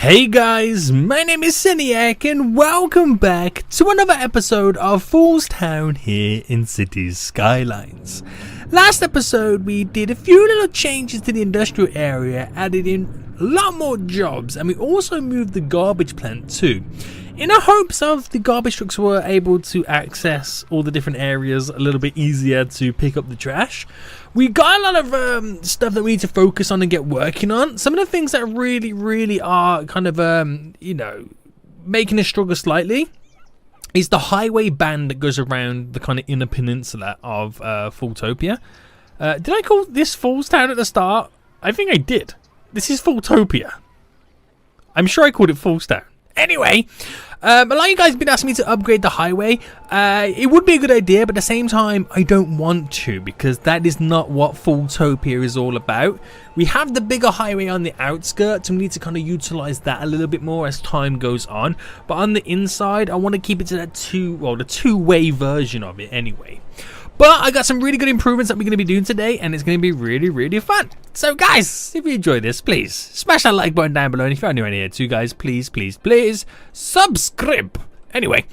Hey guys, my name is Seniac and welcome back to another episode of Fool's Town here in Cities Skylines. Last episode we did a few little changes to the industrial area, added in a lot more jobs, and we also moved the garbage plant too. In the hopes of the garbage trucks were able to access all the different areas a little bit easier to pick up the trash, we got a lot of stuff that we need to focus on and get working on. Some of the things that really are kind of, making us struggle slightly is the highway band that goes around the kind of inner peninsula of Fulltopia. Did I call this Fool's Town at the start? I think I did. This is Fulltopia. I'm sure I called it Fool's Town. Anyway, a lot of you guys have been asking me to upgrade the highway. It would be a good idea, but at the same time, I don't want to, because that is not what Fulltopia is all about. We have the bigger highway on the outskirts, and we need to kind of utilize that a little bit more as time goes on. But on the inside, I want to keep it to that the two-way version of it anyway. But I got some really good improvements that we're going to be doing today, and it's going to be really fun. So guys, if you enjoyed this, please smash that like button down below, and if you're new here too, guys, please subscribe. Anyway,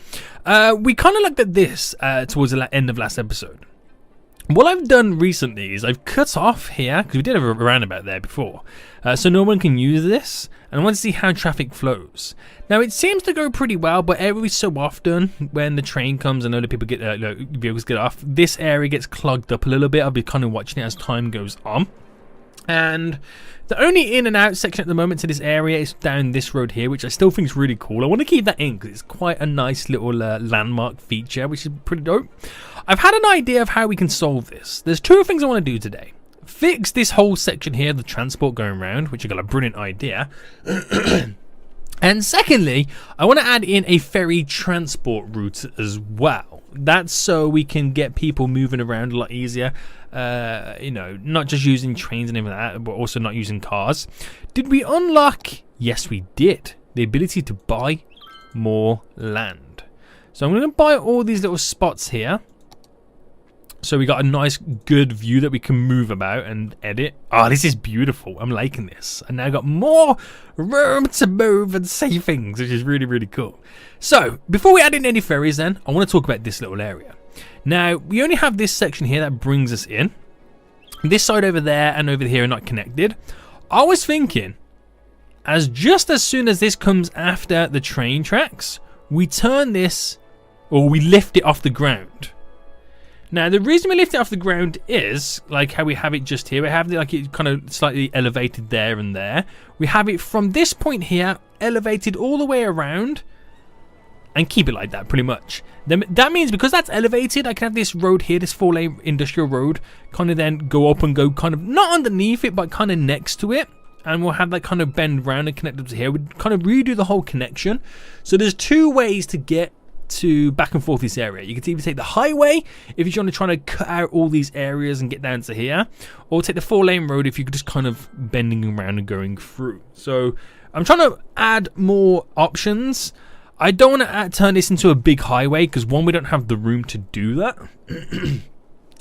we kind of looked at this towards the end of last episode. What I've done recently is I've cut off here, because we did have a roundabout there before, so no one can use this, and I want to see how traffic flows. Now it seems to go pretty well, but every so often when the train comes and other people get vehicles get off, this area gets clogged up a little bit. I'll be kind of watching it as time goes on. And the only in and out section at the moment to this area is down this road here, which I still think is really cool. I want to keep that in because it's quite a nice little landmark feature, which is pretty dope. I've had an idea of how we can solve this. There's two things I want to do today. Fix this whole section here, the transport going around, which I got a brilliant idea. And secondly, I want to add in a ferry transport route as well. That's so we can get people moving around a lot easier. Not just using trains and everything like that, but also not using cars. Did we unlock? Yes, we did. The ability to buy more land. So I'm going to buy all these little spots here. So we got a nice good view that we can move about and edit. Oh, this is beautiful. I'm liking this. And now I've got more room to move and say things, which is really cool. So before we add in any ferries then, I want to talk about this little area. Now, we only have this section here that brings us in. This side over there and over here are not connected. I was thinking, just as soon as this comes after the train tracks, we turn this, or we lift it off the ground. Now, the reason we lift it off the ground is, like how we have it just here, we have it kind of slightly elevated there and there. We have it from this point here, elevated all the way around, and keep it like that, pretty much. Then that means because that's elevated, I can have this road here, this 4-lane industrial road, kind of then go up and go kind of, not underneath it, but kind of next to it. And we'll have that kind of bend round and connect up to here. We'd kind of redo the whole connection. So there's two ways to get to back and forth this area. You can either take the highway if you're trying to cut out all these areas and get down to here, or take the 4-lane road if you're just kind of bending around and going through. So I'm trying to add more options. I don't want to turn this into a big highway because one, we don't have the room to do that.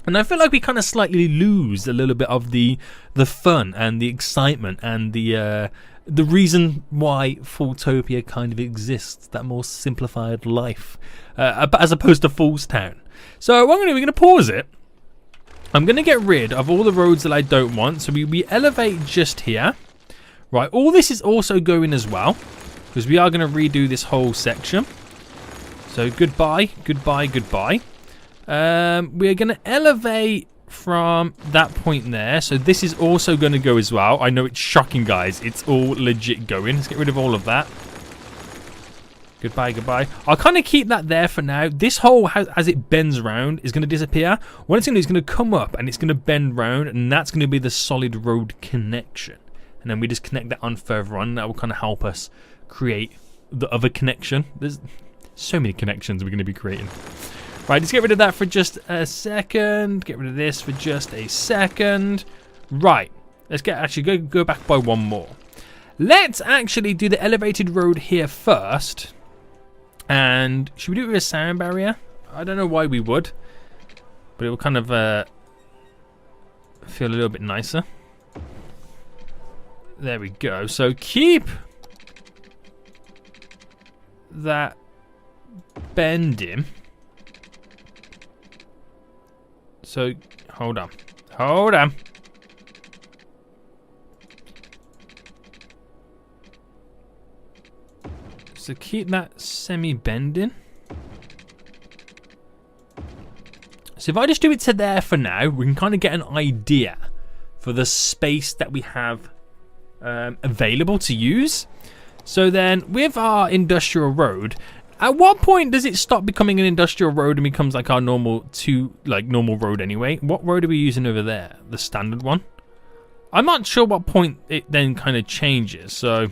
And I feel like we kind of slightly lose a little bit of the fun and the excitement and the reason why Fulltopia kind of exists, that more simplified life, as opposed to Fool's Town. So what I'm going to do, we're going to pause it. I'm going to get rid of all the roads that I don't want. So we elevate just here. Right, all this is also going as well, because we are going to redo this whole section. So goodbye. We're going to elevate from that point there, so this is also going to go as well. I know it's shocking, guys. It's all legit going. Let's get rid of all of that. Goodbye. I'll kind of keep that there for now. This hole, as it bends around, is going to disappear. What it's going to do is going to come up and it's going to bend round, and that's going to be the solid road connection. And then we just connect that on further on. That will kind of help us create the other connection. There's so many connections we're going to be creating. Right, let's get rid of that for just a second. Get rid of this for just a second. Right, let's go back by one more. Let's actually do the elevated road here first. And should we do it with a sound barrier? I don't know why we would, but it will kind of feel a little bit nicer. There we go. So keep that bending. So, hold on. Hold on. So keep that semi-bending. So if I just do it to there for now, we can kind of get an idea for the space that we have available to use. So then with our industrial road, at what point does it stop becoming an industrial road and becomes like our normal road anyway? What road are we using over there? The standard one? I'm not sure what point it then kind of changes, so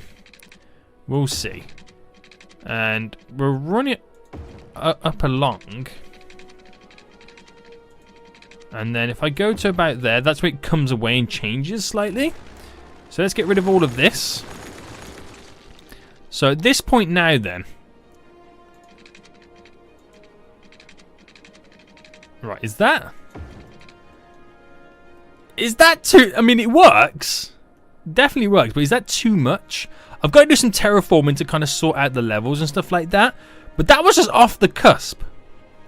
we'll see. And we'll run it up along. And then if I go to about there, that's where it comes away and changes slightly. So let's get rid of all of this. So at this point now then. Right, is that too... I mean, it works. Definitely works, but is that too much? I've got to do some terraforming to kind of sort out the levels and stuff like that. But that was just off the cusp.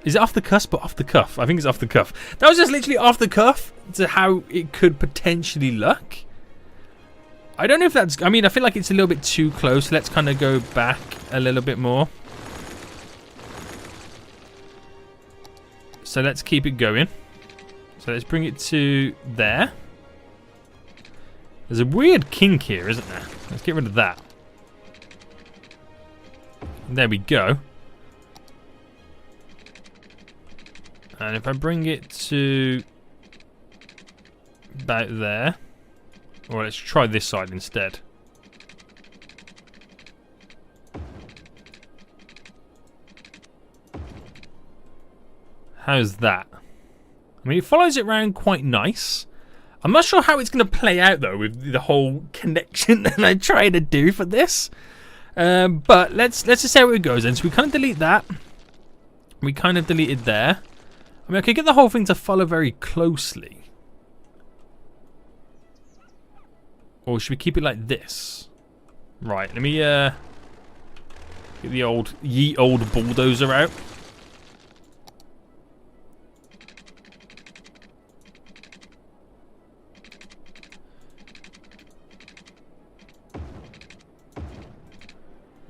Is it off the cusp or off the cuff? I think it's off the cuff. That was just literally off the cuff to how it could potentially look. I don't know if that's... I mean, I feel like it's a little bit too close. Let's kind of go back a little bit more. So let's keep it going. So let's bring it to there. There's a weird kink here, isn't there? Let's get rid of that. There we go. And if I bring it to about there, or let's try this side instead. How's that? I mean, it follows it around quite nice. I'm not sure how it's going to play out though with the whole connection that I try to do for this. But let's just see how it goes then. So we kind of delete that. We kind of deleted there. I mean, I could get the whole thing to follow very closely. Or should we keep it like this? Right, let me get the old bulldozer out.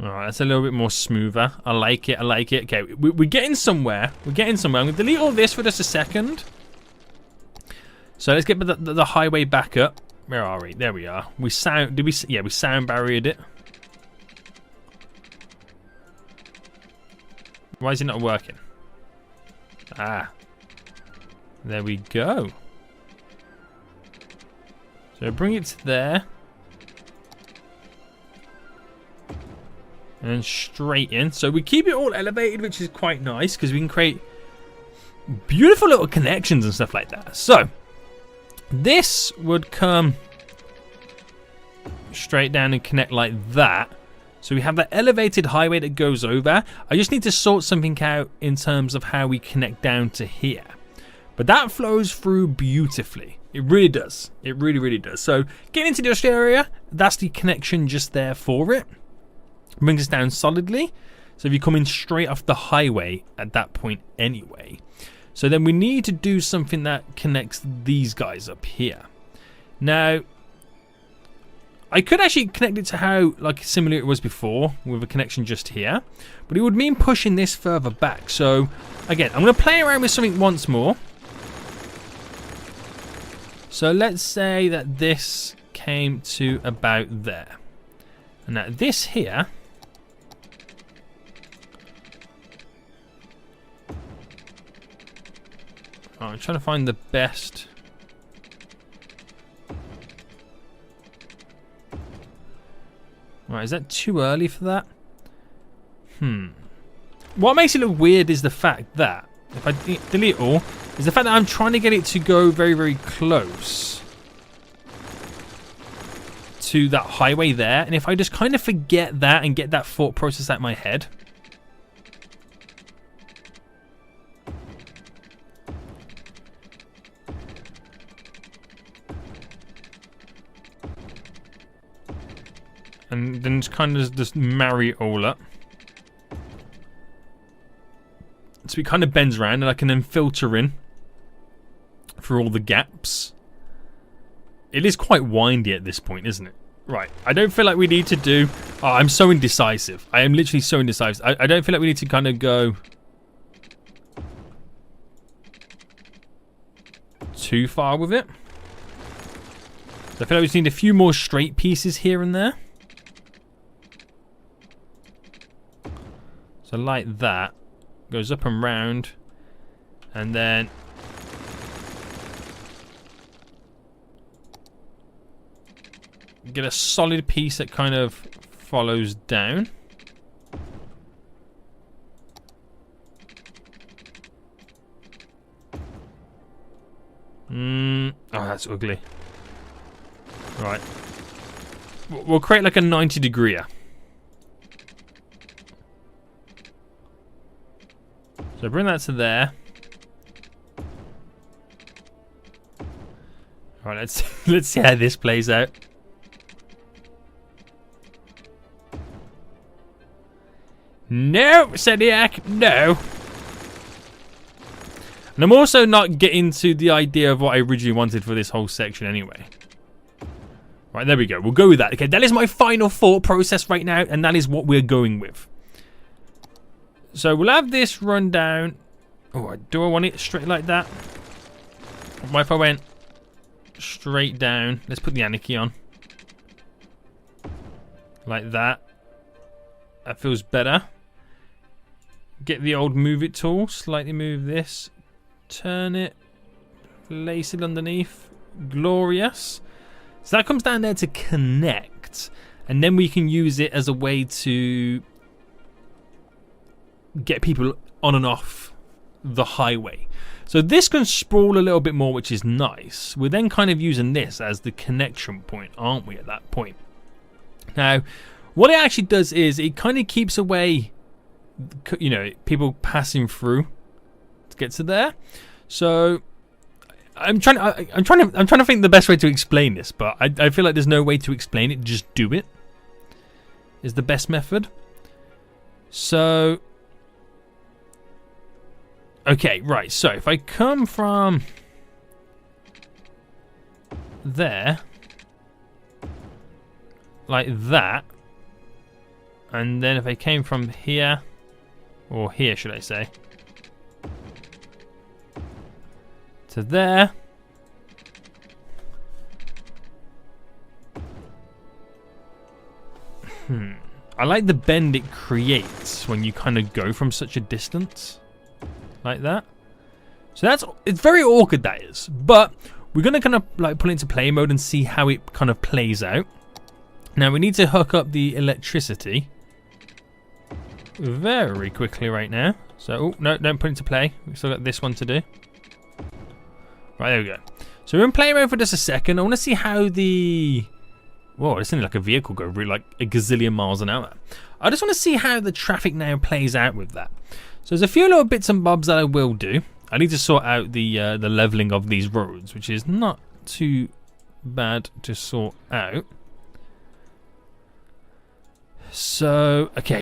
Alright, that's a little bit more smoother. I like it, I like it. Okay, we're getting somewhere. We're getting somewhere. I'm going to delete all this for just a second. So let's get the highway back up. Where are we? There we are. We sound barriered it. Why is it not working? Ah. There we go. So bring it to there. And straight in. So we keep it all elevated, which is quite nice because we can create beautiful little connections and stuff like that. So this would come straight down and connect like that. So we have that elevated highway that goes over. I just need to sort something out in terms of how we connect down to here. But that flows through beautifully. It really does. It really, really does. So getting into the industrial area, that's the connection just there for it. Brings us down solidly. So if you come in straight off the highway at that point anyway. So then we need to do something that connects these guys up here. Now, I could actually connect it to how like similar it was before with a connection just here. But it would mean pushing this further back. So again, I'm going to play around with something once more. So let's say that this came to about there. And now this here... Oh, I'm trying to find the best. Right, is that too early for that? What makes it look weird is the fact that, if I delete all, is the fact that I'm trying to get it to go very, very close to that highway there. And if I just kind of forget that and get that thought process out of my head, and then just kind of just marry it all up. So it kind of bends around, and I can then filter in through all the gaps. It is quite windy at this point, isn't it? Right, I don't feel like we need to do... Oh, I'm so indecisive. I am literally so indecisive. I don't feel like we need to kind of go too far with it. So I feel like we just need a few more straight pieces here and there. So like that. Goes up and round. And then... get a solid piece that kind of follows down. Oh, that's ugly. Right. We'll create like a 90 degree. So bring that to there. Alright, let's see how this plays out. No, Seniac, no. And I'm also not getting to the idea of what I originally wanted for this whole section anyway. Right, there we go. We'll go with that. Okay, that is my final thought process right now, and that is what we're going with. So we'll have this run down. Oh, do I want it straight like that? What if I went straight down? Let's put the Anarchy on. Like that. That feels better. Get the old move it tool, slightly move this, turn it, place it underneath. Glorious. So that comes down there to connect, and then we can use it as a way to get people on and off the highway. So this can sprawl a little bit more, which is nice. We're then kind of using this as the connection point, aren't we, at that point? Now, what it actually does is it kind of keeps away, you know, people passing through to get to there. So I'm trying to think the best way to explain this, but I feel like there's no way to explain it. Just do it is the best method. So okay, right. So if I come from there like that, and then if I came from here, or here should I say, to there, I like the bend it creates when you kind of go from such a distance like that. So it's very awkward, that is, but we're gonna kind of like put it into play mode and see how it kind of plays out. Now we need to hook up the electricity very quickly right now. So, oh, no, don't put it into play. We've still got this one to do. Right, there we go. So we're in play mode for just a second. I want to see how the... Whoa, it's only like a vehicle go really like a gazillion miles an hour. I just want to see how the traffic now plays out with that. So there's a few little bits and bobs that I will do. I need to sort out the leveling of these roads, which is not too bad to sort out. So, okay.